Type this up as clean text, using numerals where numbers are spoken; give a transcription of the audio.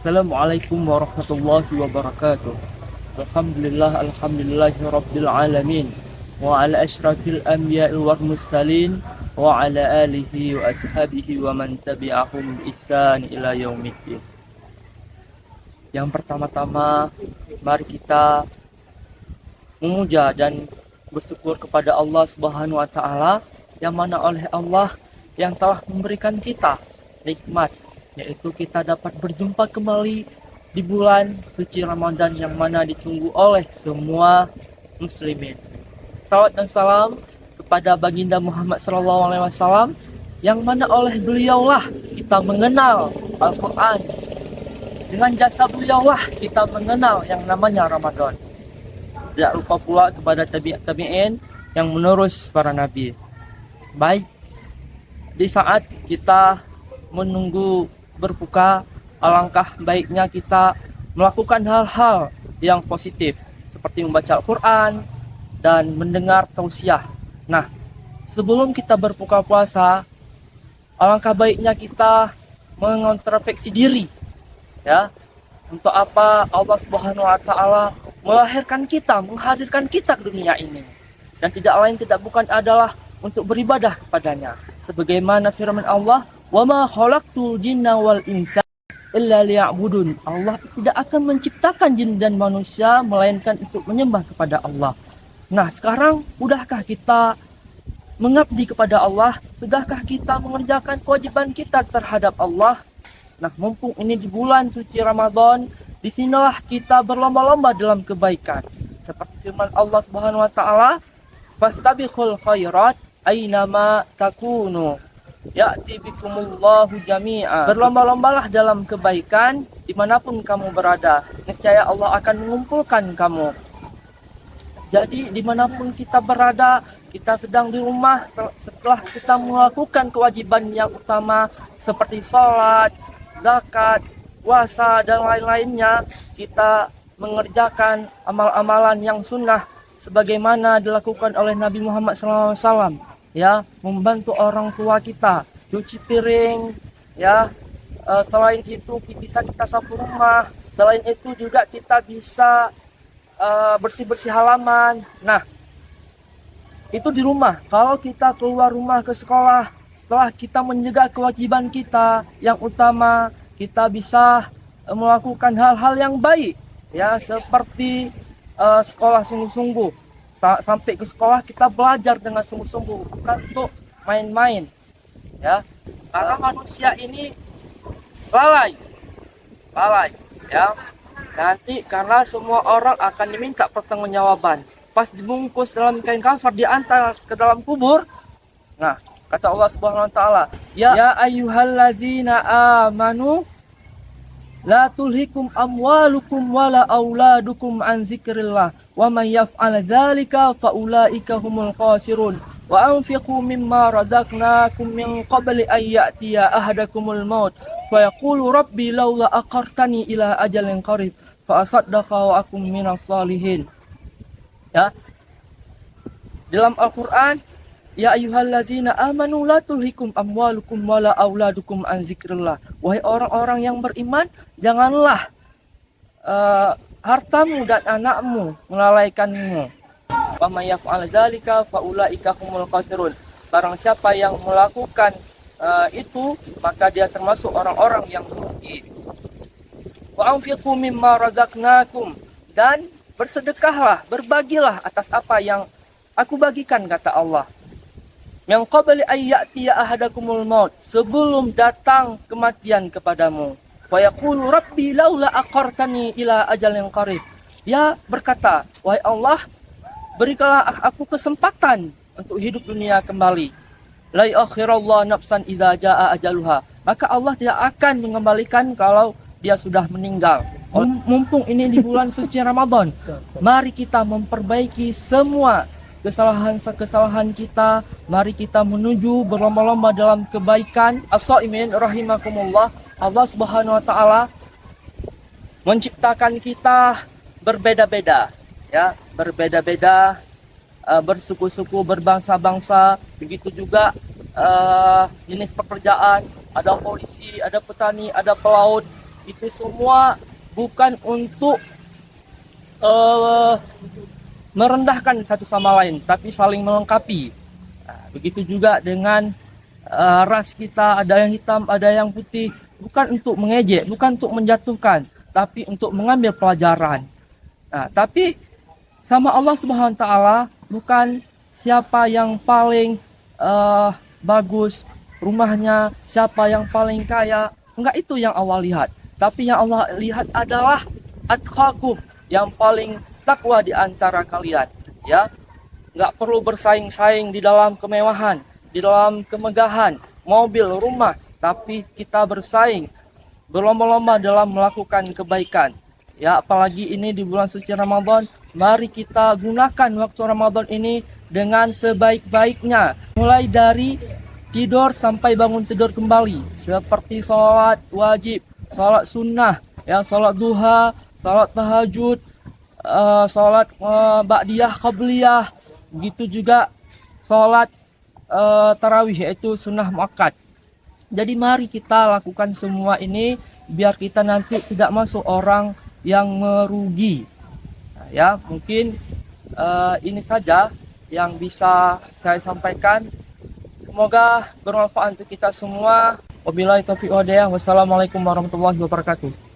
Assalamualaikum warahmatullahi wabarakatuh. Alhamdulillahi rabbil alamin. Wa ala asyrafil anbiya'i wal mursalin wa ala alihi wa ashabihi wa man tabi'ahum bi ihsan ila yaumiddin. Yang pertama-tama, mari kita memuja dan bersyukur kepada Allah Subhanahu wa taala, yang mana oleh Allah yang telah memberikan kita nikmat, yaitu kita dapat berjumpa kembali di bulan suci Ramadan yang mana ditunggu oleh semua muslimin. Salawat dan salam kepada baginda Muhammad SAW, yang mana oleh beliaulah kita mengenal Al-Quran. Dengan jasa beliaulah kita mengenal yang namanya Ramadan. Tidak lupa pula kepada tabi'in yang menerus para nabi. Baik, di saat kita menunggu berbuka, alangkah baiknya kita melakukan hal-hal yang positif seperti membaca Al-Quran dan mendengar tausiah. Nah, sebelum kita berbuka puasa, alangkah baiknya kita mengintrospeksi diri, ya. Untuk apa Allah Subhanahu wa taala melahirkan kita, menghadirkan kita ke dunia ini, dan tidak lain tidak bukan adalah untuk beribadah kepadanya. Sebagaimana firman Allah, "Wa ma khalaqtul jinna wal insa illa liya'budun." Allah tidak akan menciptakan jin dan manusia melainkan untuk menyembah kepada Allah. Nah, sekarang udahkah kita mengabdi kepada Allah? Sudahkah kita mengerjakan kewajiban kita terhadap Allah? Nah, mumpung ini di bulan suci Ramadan, disinilah kita berlomba-lomba dalam kebaikan. Seperti firman Allah Subhanahu wa taala, "Fastabiqul khairat aynama takunu ya'ti bikumullahu jami'a." Berlomba-lombalah dalam kebaikan dimanapun kamu berada, niscaya Allah akan mengumpulkan kamu. Jadi dimanapun kita berada, kita sedang di rumah, setelah kita melakukan kewajiban yang utama seperti sholat, zakat, puasa, dan lain-lainnya, kita mengerjakan amal-amalan yang sunnah sebagaimana dilakukan oleh Nabi Muhammad SAW, ya, membantu orang tua kita, cuci piring, ya. Selain itu bisa kita sapu rumah, selain itu juga kita bisa bersih-bersih halaman. Nah, itu di rumah. Kalau kita keluar rumah ke sekolah, setelah kita menjaga kewajiban kita yang utama, kita bisa melakukan hal-hal yang baik, ya, seperti sekolah sungguh-sungguh. Sampai ke sekolah kita belajar dengan sungguh-sungguh, bukan untuk main-main, ya. Karena manusia ini lalai, ya. Nanti karena semua orang akan diminta pertanggungjawaban. Pas dibungkus dalam kain kafan diantar ke dalam kubur. Nah, kata Allah Subhanahu wa taala, "Ya ayyuhallazina amanu la tulhikum amwalukum wala auladukum an zikrillah wa may yaf'al dzalika faulaika humul khasirun wa anfiqu mimma razaqnakum min qabli ay ya'tiya ahadakumul maut fa yaqulu rabbi laula aqartani ila ajalin qarib fa asaddaqa wa akum minas salihin." Ya, dalam Al-Qur'an, "Ya ayyuhallazina amanu la tulhikum amwalukum wala auladukum an zikrillah." Wahai orang-orang yang beriman, janganlah hartamu dan anakmu melalaikanmu. Wa may yaf'al dzalika fa ulaika humul khasirun. Barang siapa yang melakukan itu, maka dia termasuk orang-orang yang merugi. Wa anfiqu mimma razaqnakum, dan bersedekahlah, berbagilah atas apa yang aku bagikan, kata Allah. Yang qabli ayyatiya ahadakumul maut, sebelum datang kematian kepadamu. Wa yaqulu rabbi laula aqartani ila ajalin qarib. Dia berkata, wahai Allah, berikanlah aku kesempatan untuk hidup dunia kembali. La akhirallahu nafsan idza jaa ajaluha. Maka Allah tidak akan mengembalikan kalau dia sudah meninggal. Mumpung ini di bulan suci Ramadan, mari kita memperbaiki semua kesalahan kita. Mari kita menuju berlomba-lomba dalam kebaikan. As-shaimin rahimakumullah. Allah Subhanahu wa taala menciptakan kita berbeda-beda, ya, berbeda-beda, bersuku-suku, berbangsa-bangsa. Begitu juga jenis pekerjaan, ada polisi, ada petani, ada pelaut. Itu semua bukan untuk merendahkan satu sama lain, tapi saling melengkapi. Nah, begitu juga dengan ras kita, ada yang hitam, ada yang putih, bukan untuk mengejek, bukan untuk menjatuhkan, tapi untuk mengambil pelajaran. Nah, tapi sama Allah Subhanahu wa taala bukan siapa yang paling bagus rumahnya, siapa yang paling kaya. Enggak itu yang Allah lihat. Tapi yang Allah lihat adalah atqakum, yang paling takwa di antara kalian. Ya, enggak perlu bersaing-saing di dalam kemewahan, di dalam kemegahan, mobil, rumah, tapi kita bersaing, berlomba-lomba dalam melakukan kebaikan. Ya, apalagi ini di bulan suci Ramadan, mari kita gunakan waktu Ramadan ini dengan sebaik-baiknya. Mulai dari tidur sampai bangun tidur kembali, seperti sholat wajib, sholat sunnah, ya, sholat duha, sholat tahajud, sholat ba'diyah, qabliyah, begitu juga sholat tarawih, yaitu sunnah muakkad. Jadi mari kita lakukan semua ini biar kita nanti tidak masuk orang yang merugi. Nah, ya, mungkin ini saja yang bisa saya sampaikan. Semoga bermanfaat untuk kita semua. Wabillahi taufiq wal hidayah. Wassalamualaikum warahmatullahi wabarakatuh.